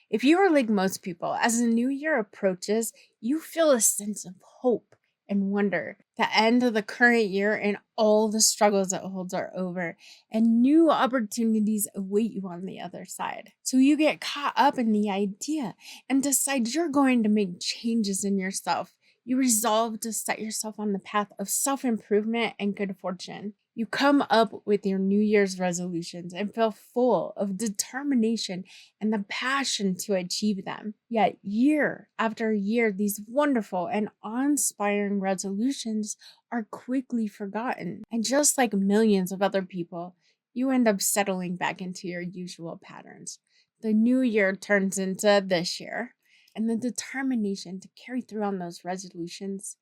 If you are like most people, as the new year approaches, you feel a sense of hope and wonder. The end of the current year and all the struggles it holds are over, and new opportunities await you on the other side. So you get caught up in the idea and decide you're going to make changes in yourself. You resolve to set yourself on the path of self improvement and good fortune. You come up with your New Year's resolutions and feel full of determination and the passion to achieve them. Yet, year after year, these wonderful and awe inspiring resolutions are quickly forgotten. And just like millions of other people, you end up settling back into your usual patterns. The new year turns into this year, and the determination to carry through on those resolutions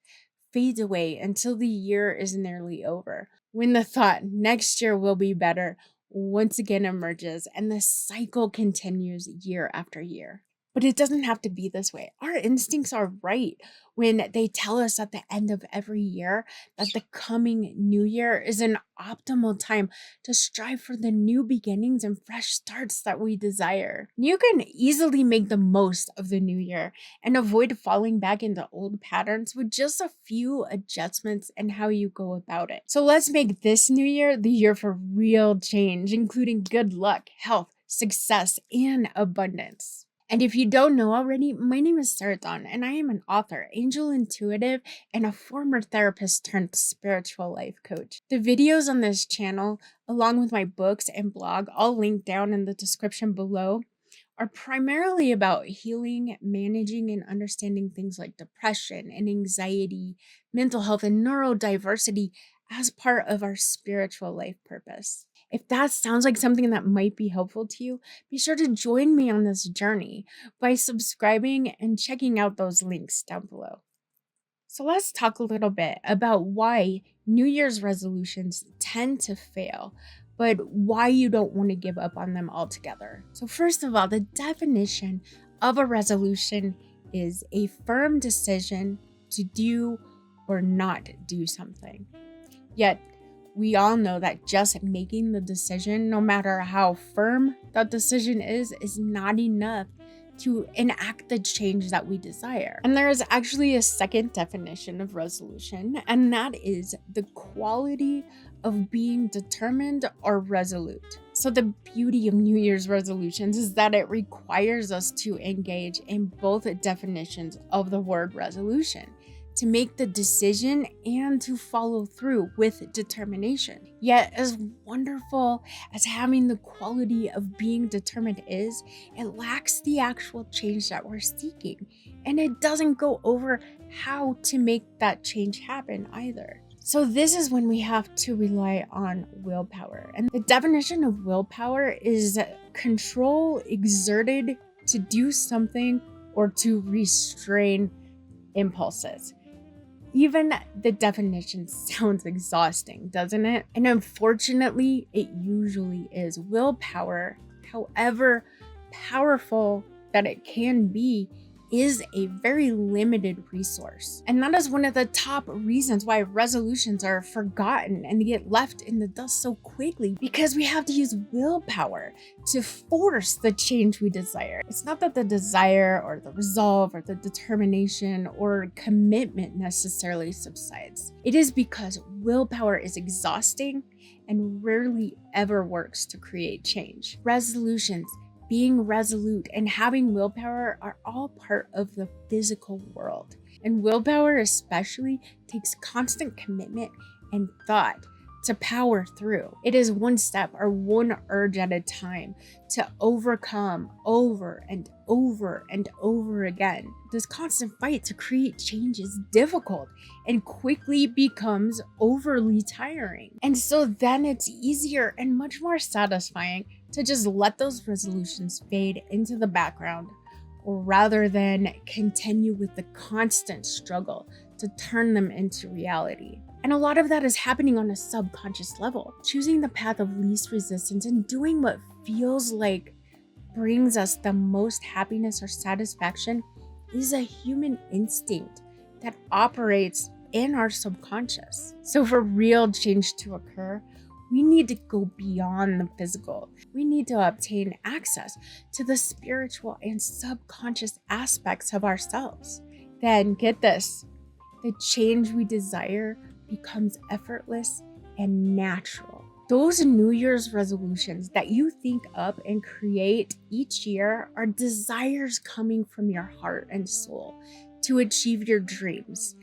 fades away until the year is nearly over, when the thought next year will be better once again emerges and the cycle continues year after year. But it doesn't have to be this way. Our instincts are right when they tell us at the end of every year that the coming new year is an optimal time to strive for the new beginnings and fresh starts that we desire. You can easily make the most of the new year and avoid falling back into old patterns with just a few adjustments in how you go about it. So let's make this new year the year for real change, including good luck, health, success, and abundance. And if you don't know already, my name is Sarah Dawn, and I am an author, angel intuitive, and a former therapist turned spiritual life coach. The videos on this channel, along with my books and blog, all linked down in the description below, are primarily about healing, managing, and understanding things like depression and anxiety, mental health, and neurodiversity as part of our spiritual life purpose. If that sounds like something that might be helpful to you, be sure to join me on this journey by subscribing and checking out those links down below. So let's talk a little bit about why New Year's resolutions tend to fail, but why you don't want to give up on them altogether. So first of all, the definition of a resolution is a firm decision to do or not do something. Yet, we all know that just making the decision, no matter how firm that decision is not enough to enact the change that we desire. And there is actually a second definition of resolution, and that is the quality of being determined or resolute. So the beauty of New Year's resolutions is that it requires us to engage in both definitions of the word resolution, to make the decision and to follow through with determination. Yet, as wonderful as having the quality of being determined is, it lacks the actual change that we're seeking. And it doesn't go over how to make that change happen either. So this is when we have to rely on willpower. And the definition of willpower is control exerted to do something or to restrain impulses. Even the definition sounds exhausting, doesn't it? And unfortunately, it usually is. Willpower, however powerful that it can be, is a very limited resource. And that is one of the top reasons why resolutions are forgotten and get left in the dust so quickly, because we have to use willpower to force the change we desire. It's not that the desire or the resolve or the determination or commitment necessarily subsides. It is because willpower is exhausting and rarely ever works to create change. Resolutions, being resolute, and having willpower are all part of the physical world. And willpower especially takes constant commitment and thought to power through. It is one step or one urge at a time to overcome over and over and over again. This constant fight to create change is difficult and quickly becomes overly tiring. And so then it's easier and much more satisfying to just let those resolutions fade into the background, rather than continue with the constant struggle to turn them into reality. And a lot of that is happening on a subconscious level. Choosing the path of least resistance and doing what feels like brings us the most happiness or satisfaction is a human instinct that operates in our subconscious. So for real change to occur, We need to go beyond the physical. We need to obtain access to the spiritual and subconscious aspects of ourselves. Then get this, the change we desire becomes effortless and natural. Those New Year's resolutions that you think up and create each year are desires coming from your heart and soul to achieve your dreams,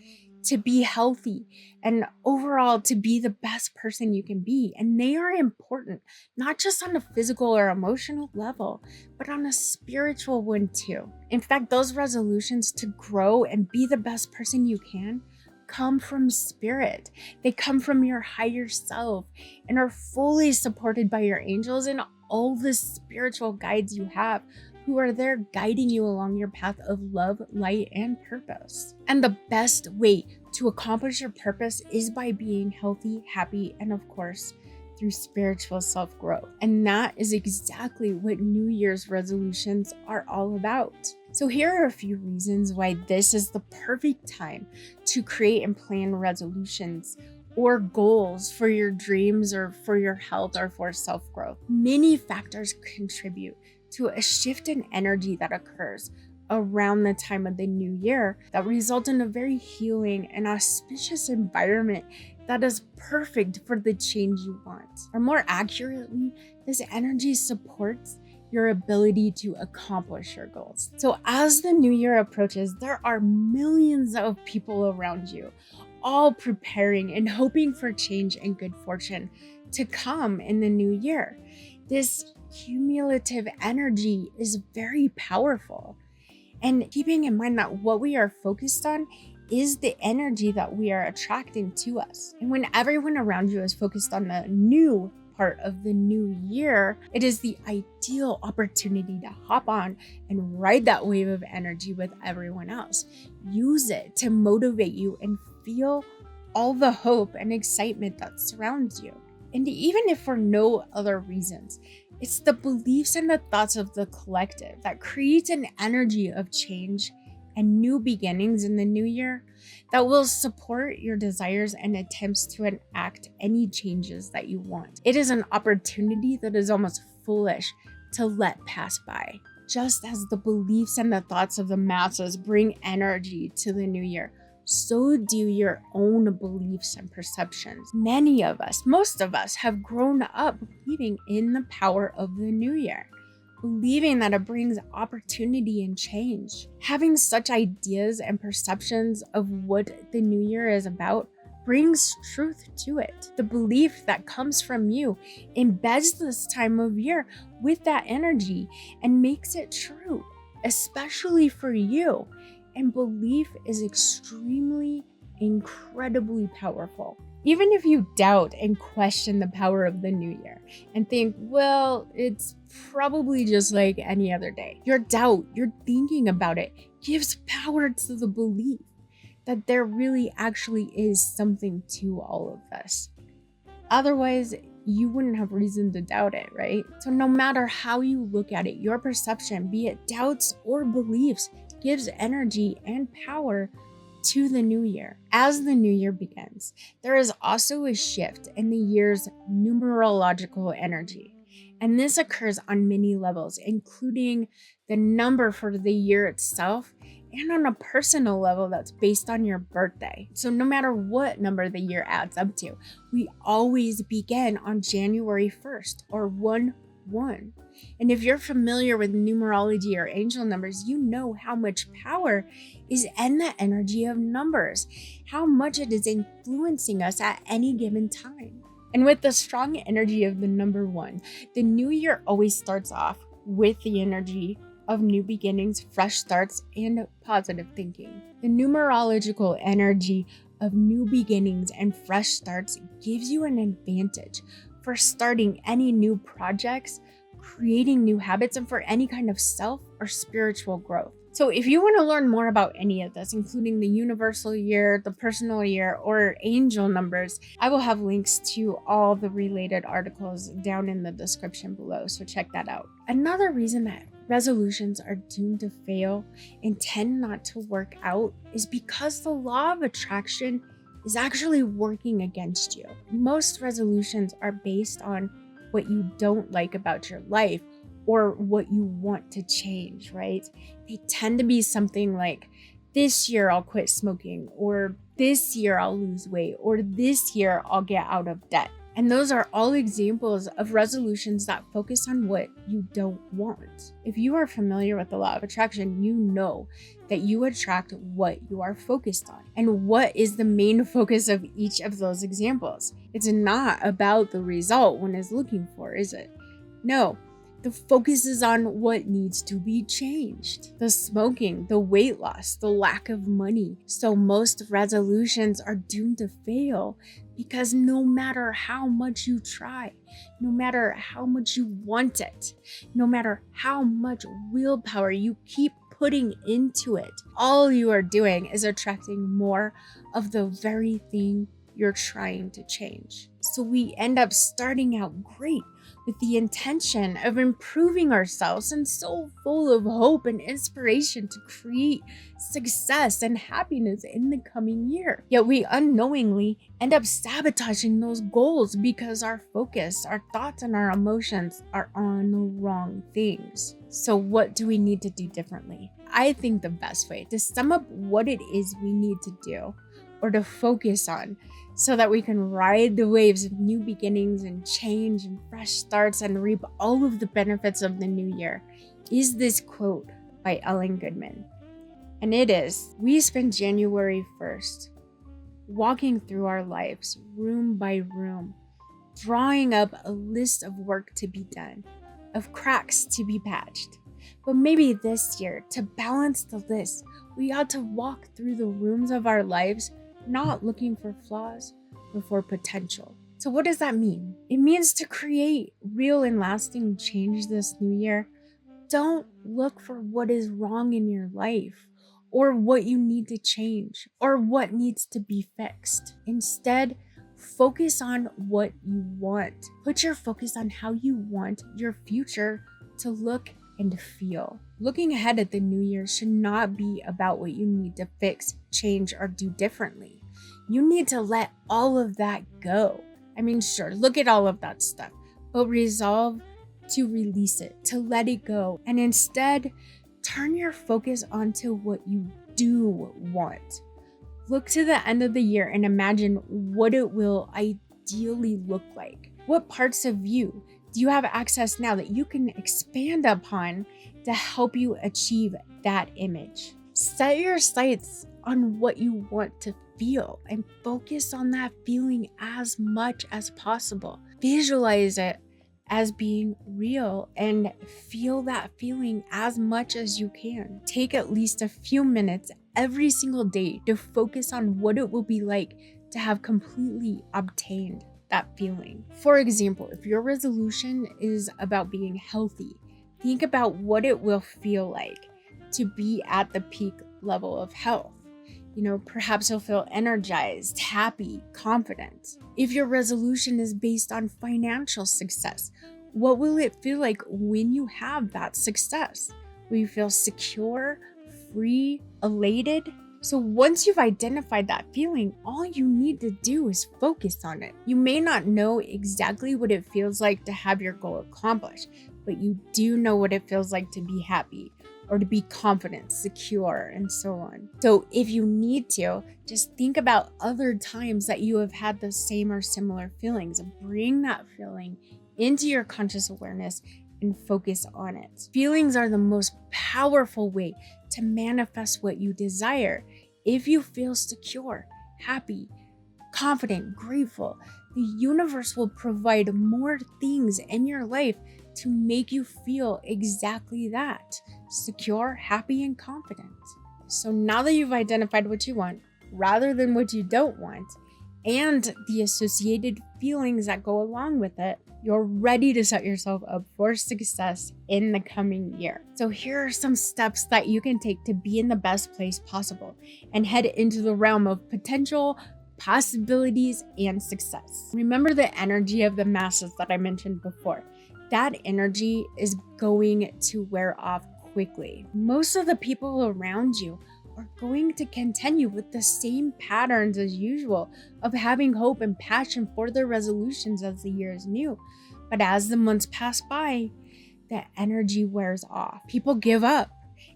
to be healthy, and overall to be the best person you can be. And they are important, not just on a physical or emotional level, but on a spiritual one too. In fact, those resolutions to grow and be the best person you can come from spirit. They come from your higher self and are fully supported by your angels and all the spiritual guides you have who are there guiding you along your path of love, light, and purpose. And the best way to accomplish your purpose is by being healthy, happy, and of course, through spiritual self-growth. And that is exactly what New Year's resolutions are all about. So here are a few reasons why this is the perfect time to create and plan resolutions or goals for your dreams or for your health or for self-growth. Many factors contribute to a shift in energy that occurs around the time of the new year that result in a very healing and auspicious environment that is perfect for the change you want. Or more accurately, this energy supports your ability to accomplish your goals. So as the new year approaches, there are millions of people around you, all preparing and hoping for change and good fortune to come in the new year. This cumulative energy is very powerful. And keeping in mind that what we are focused on is the energy that we are attracting to us. And when everyone around you is focused on the new part of the new year, it is the ideal opportunity to hop on and ride that wave of energy with everyone else. Use it to motivate you and feel all the hope and excitement that surrounds you. And even if for no other reasons, it's the beliefs and the thoughts of the collective that creates an energy of change and new beginnings in the new year that will support your desires and attempts to enact any changes that you want. It is an opportunity that is almost foolish to let pass by. Just as the beliefs and the thoughts of the masses bring energy to the new year, so do your own beliefs and perceptions. Many of us, most of us, have grown up believing in the power of the new year, believing that it brings opportunity and change. Having such ideas and perceptions of what the new year is about brings truth to it. The belief that comes from you embeds this time of year with that energy and makes it true, especially for you. And belief is extremely, incredibly powerful. Even if you doubt and question the power of the new year and think, well, it's probably just like any other day. Your doubt, your thinking about it gives power to the belief that there really actually is something to all of this. Otherwise, you wouldn't have reason to doubt it, right? So no matter how you look at it, your perception, be it doubts or beliefs, gives energy and power to the new year. As the new year begins, there is also a shift in the year's numerological energy. And this occurs on many levels, including the number for the year itself and on a personal level that's based on your birthday. So no matter what number the year adds up to, we always begin on January 1st or 1/1. And if you're familiar with numerology or angel numbers, you know how much power is in the energy of numbers, how much it is influencing us at any given time. And with the strong energy of the number 1, the new year always starts off with the energy of new beginnings, fresh starts, and positive thinking. The numerological energy of new beginnings and fresh starts gives you an advantage for starting any new projects, creating new habits, and for any kind of self or spiritual growth. So if you want to learn more about any of this, including the universal year, the personal year, or angel numbers, I will have links to all the related articles down in the description below, so check that out. Another reason that resolutions are doomed to fail and tend not to work out is because the law of attraction is actually working against you. Most resolutions are based on what you don't like about your life or what you want to change, right? They tend to be something like, this year I'll quit smoking, or this year I'll lose weight, or this year I'll get out of debt. And those are all examples of resolutions that focus on what you don't want. If you are familiar with the law of attraction, you know that you attract what you are focused on. And what is the main focus of each of those examples? It's not about the result one is looking for, is it? No. The focus is on what needs to be changed. The smoking, the weight loss, the lack of money. So most resolutions are doomed to fail because no matter how much you try, no matter how much you want it, no matter how much willpower you keep putting into it, all you are doing is attracting more of the very thing you're trying to change. So we end up starting out great with the intention of improving ourselves and so full of hope and inspiration to create success and happiness in the coming year. Yet we unknowingly end up sabotaging those goals because our focus, our thoughts, and our emotions are on the wrong things. So what do we need to do differently? I think the best way to sum up what it is we need to do or to focus on so that we can ride the waves of new beginnings and change and fresh starts and reap all of the benefits of the new year is this quote by Ellen Goodman. And it is, we spend January 1st walking through our lives room by room, drawing up a list of work to be done, of cracks to be patched. But maybe this year, to balance the list, we ought to walk through the rooms of our lives not looking for flaws, but for potential. So what does that mean? It means to create real and lasting change this new year. Don't look for what is wrong in your life or what you need to change or what needs to be fixed. Instead, focus on what you want. Put your focus on how you want your future to look and feel. Looking ahead at the new year should not be about what you need to fix, change, or do differently. You need to let all of that go. I mean, sure, look at all of that stuff, but resolve to release it, to let it go, and instead turn your focus onto what you do want. Look to the end of the year and imagine what it will ideally look like. What parts of you do you have access now that you can expand upon to help you achieve that image? Set your sights on what you want to feel and focus on that feeling as much as possible. Visualize it as being real and feel that feeling as much as you can. Take at least a few minutes every single day to focus on what it will be like to have completely obtained that feeling. For example, if your resolution is about being healthy, think about what it will feel like to be at the peak level of health. Perhaps you'll feel energized, happy, confident. If your resolution is based on financial success, what will it feel like when you have that success? Will you feel secure, free, elated? So once you've identified that feeling, all you need to do is focus on it. You may not know exactly what it feels like to have your goal accomplished, but you do know what it feels like to be happy or to be confident, secure, and so on. So if you need to, just think about other times that you have had the same or similar feelings and bring that feeling into your conscious awareness and focus on it. Feelings are the most powerful way to manifest what you desire. If you feel secure, happy, confident, grateful, the universe will provide more things in your life to make you feel exactly that, secure, happy, and confident. So now that you've identified what you want rather than what you don't want, and the associated feelings that go along with it, you're ready to set yourself up for success in the coming year. So here are some steps that you can take to be in the best place possible and head into the realm of potential, possibilities, and success. Remember the energy of the masses that I mentioned before. That energy is going to wear off quickly. Most of the people around you are going to continue with the same patterns as usual of having hope and passion for their resolutions as the year is new. But as the months pass by, the energy wears off. People give up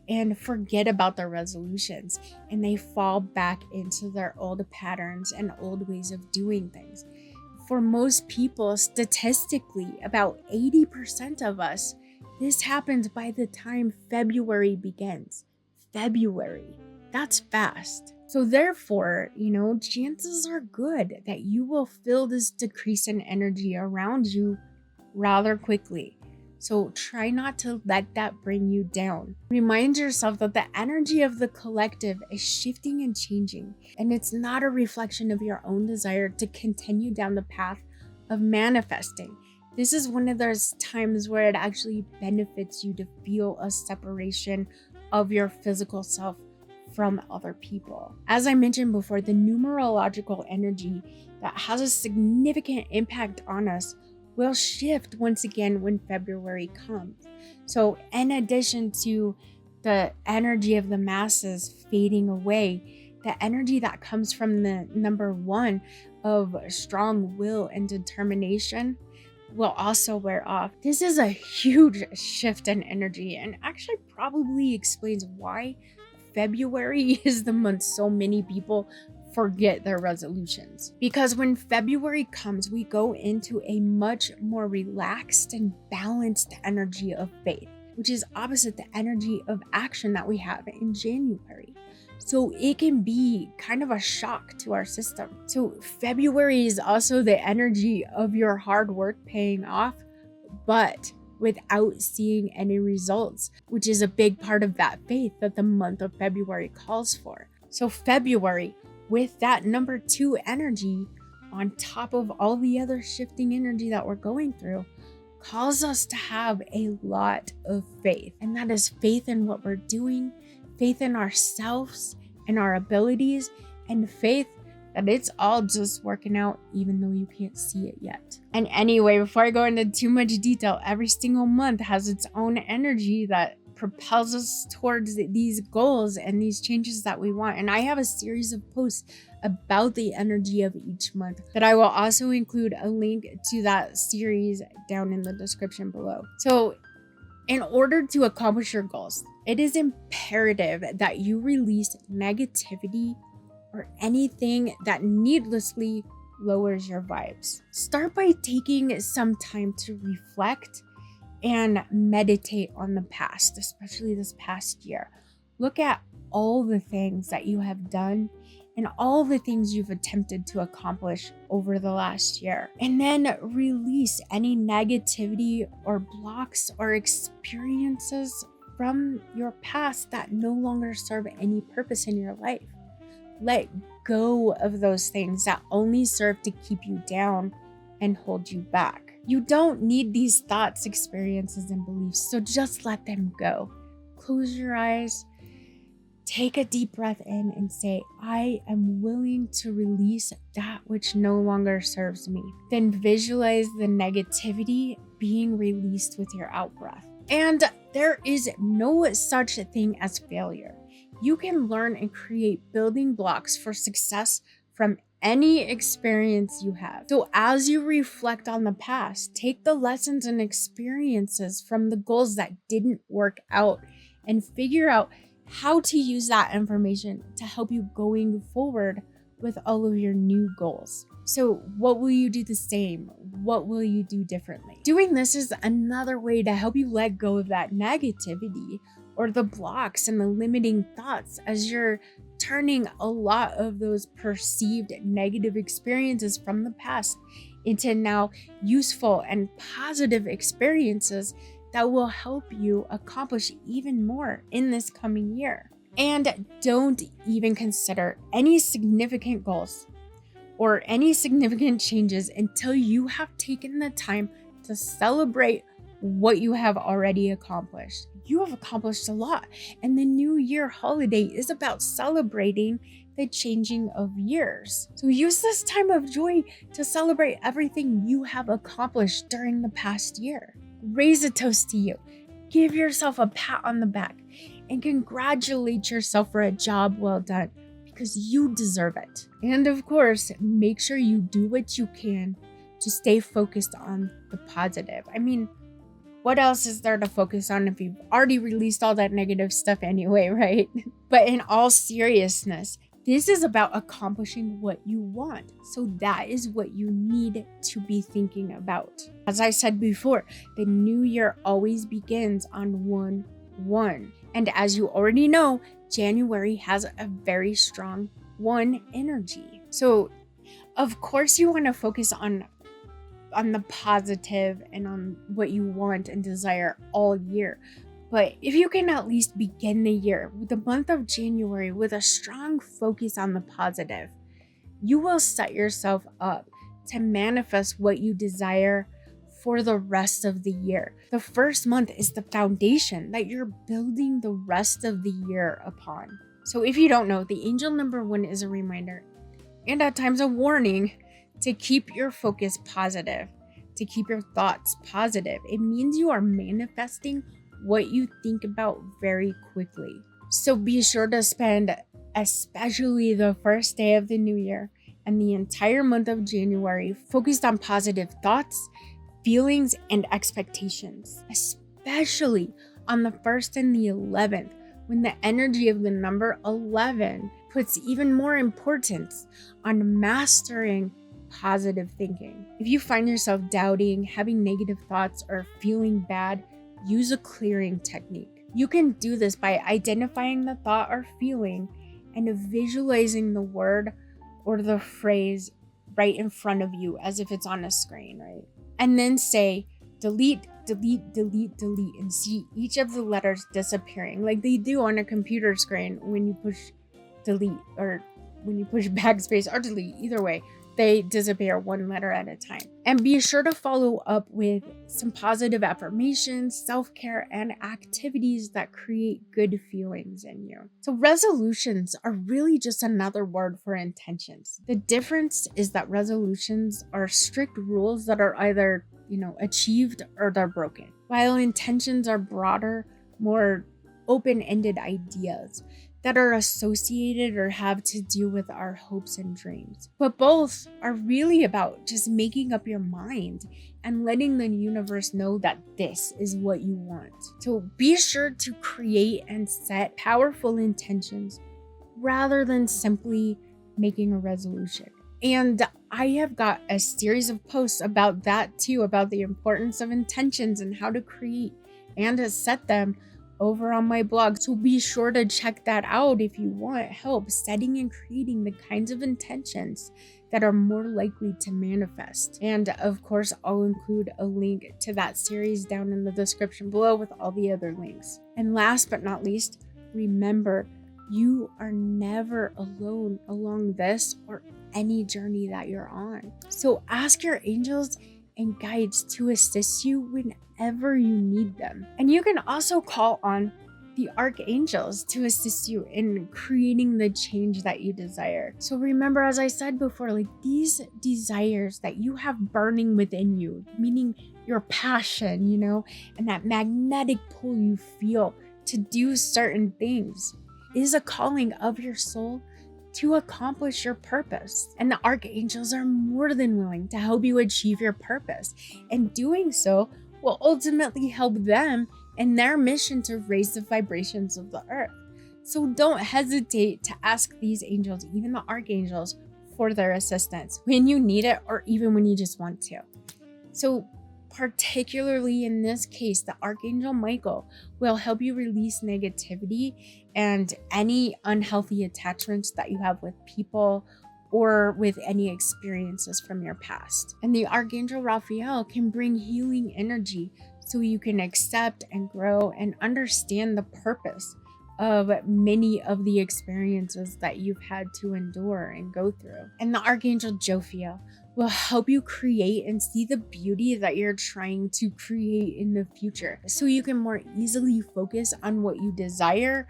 and forget about their resolutions, and they fall back into their old patterns and old ways of doing things. For most people, statistically, about 80% of us, this happens by the time February begins. February, that's fast. So therefore, chances are good that you will feel this decrease in energy around you rather quickly. So try not to let that bring you down. Remind yourself that the energy of the collective is shifting and changing, and it's not a reflection of your own desire to continue down the path of manifesting. This is one of those times where it actually benefits you to feel a separation of your physical self from other people. As I mentioned before, the numerological energy that has a significant impact on us will shift once again when February comes. So in addition to the energy of the masses fading away, the energy that comes from the number 1 of strong will and determination will also wear off. This is a huge shift in energy and actually probably explains why February is the month so many people forget their resolutions. Because when February comes, we go into a much more relaxed and balanced energy of faith, which is opposite the energy of action that we have in January. So it can be kind of a shock to our system. So February is also the energy of your hard work paying off, but without seeing any results, which is a big part of that faith that the month of February calls for. So February, with that number 2 energy on top of all the other shifting energy that we're going through, calls us to have a lot of faith. And that is faith in what we're doing, faith in ourselves and our abilities, and faith that it's all just working out even though you can't see it yet. And anyway, before I go into too much detail, every single month has its own energy that propels us towards these goals and these changes that we want. And I have a series of posts about the energy of each month that I will also include a link to that series down in the description below. So in order to accomplish your goals, it is imperative that you release negativity or anything that needlessly lowers your vibes. Start by taking some time to reflect and meditate on the past, especially this past year. Look at all the things that you have done and all the things you've attempted to accomplish over the last year. And then release any negativity or blocks or experiences from your past that no longer serve any purpose in your life. Let go of those things that only serve to keep you down and hold you back. You don't need these thoughts, experiences, and beliefs, so just let them go. Close your eyes, take a deep breath in, and say, I am willing to release that which no longer serves me. Then visualize the negativity being released with your out breath. And there is no such thing as failure. You can learn and create building blocks for success from any experience you have. So as you reflect on the past, take the lessons and experiences from the goals that didn't work out and figure out how to use that information to help you going forward with all of your new goals. So what will you do the same? What will you do differently? Doing this is another way to help you let go of that negativity or the blocks and the limiting thoughts as you're turning a lot of those perceived negative experiences from the past into now useful and positive experiences that will help you accomplish even more in this coming year. And don't even consider any significant goals or any significant changes until you have taken the time to celebrate what you have already accomplished. You have accomplished a lot, and the New Year holiday is about celebrating the changing of years. So use this time of joy to celebrate everything you have accomplished during the past year. Raise a toast to you. Give yourself a pat on the back and congratulate yourself for a job well done because you deserve it. And of course, make sure you do what you can to stay focused on the positive. I mean, what else is there to focus on if you've already released all that negative stuff anyway, right? But in all seriousness, this is about accomplishing what you want. So that is what you need to be thinking about. As I said before, the new year always begins on 1/1. And as you already know, January has a very strong 1 energy. So of course you want to focus on the positive and on what you want and desire all year. But if you can at least begin the year with the month of January with a strong focus on the positive, you will set yourself up to manifest what you desire for the rest of the year. The first month is the foundation that you're building the rest of the year upon. So if you don't know, the angel number 1 is a reminder and at times a warning to keep your focus positive, to keep your thoughts positive. It means you are manifesting what you think about very quickly. So be sure to spend especially the first day of the new year and the entire month of January focused on positive thoughts, feelings, and expectations, especially on the 1st and the 11th, when the energy of the number 11 puts even more importance on mastering positive thinking. If you find yourself doubting, having negative thoughts, or feeling bad, use a clearing technique. You can do this by identifying the thought or feeling and visualizing the word or the phrase right in front of you as if it's on a screen, right? And then say, delete, delete, delete, delete, and see each of the letters disappearing like they do on a computer screen when you push delete or when you push backspace or delete. Either way, they disappear one letter at a time. And be sure to follow up with some positive affirmations, self-care, and activities that create good feelings in you. So resolutions are really just another word for intentions. The difference is that resolutions are strict rules that are either, achieved or they're broken, while intentions are broader, more open-ended ideas that are associated or have to do with our hopes and dreams. But both are really about just making up your mind and letting the universe know that this is what you want. So be sure to create and set powerful intentions rather than simply making a resolution. And I have got a series of posts about that too, about the importance of intentions and how to create and to set them over on my blog. So be sure to check that out if you want help setting and creating the kinds of intentions that are more likely to manifest. And of course, I'll include a link to that series down in the description below with all the other links. And last but not least, remember, you are never alone along this or any journey that you're on. So ask your angels and guides to assist you whenever you need them. And you can also call on the archangels to assist you in creating the change that you desire. So remember, as I said before, these desires that you have burning within you, meaning your passion, and that magnetic pull you feel to do certain things, is a calling of your soul to accomplish your purpose. And the archangels are more than willing to help you achieve your purpose. And doing so will ultimately help them in their mission to raise the vibrations of the earth. So don't hesitate to ask these angels, even the archangels, for their assistance when you need it or even when you just want to. So particularly in this case, the Archangel Michael will help you release negativity and any unhealthy attachments that you have with people or with any experiences from your past. And the Archangel Raphael can bring healing energy so you can accept and grow and understand the purpose of many of the experiences that you've had to endure and go through. And the Archangel Jophiel will help you create and see the beauty that you're trying to create in the future so you can more easily focus on what you desire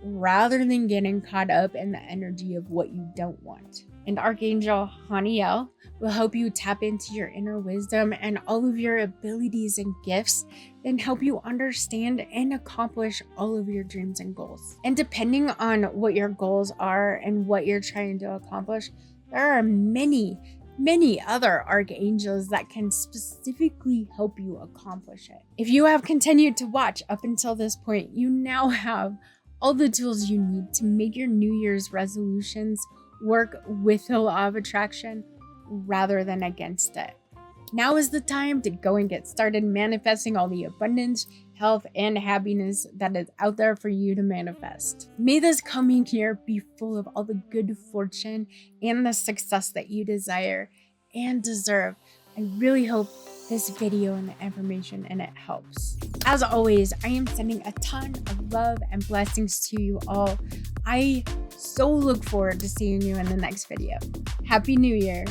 rather than getting caught up in the energy of what you don't want. And Archangel Haniel will help you tap into your inner wisdom and all of your abilities and gifts then help you understand and accomplish all of your dreams and goals. And depending on what your goals are and what you're trying to accomplish, there are many other archangels that can specifically help you accomplish it. If you have continued to watch up until this point, you now have all the tools you need to make your New Year's resolutions work with the law of attraction rather than against it. Now is the time to go and get started manifesting all the abundance, health, and happiness that is out there for you to manifest. May this coming year be full of all the good fortune and the success that you desire and deserve. I really hope this video and the information in it helps. As always, I am sending a ton of love and blessings to you all. I so look forward to seeing you in the next video. Happy New Year!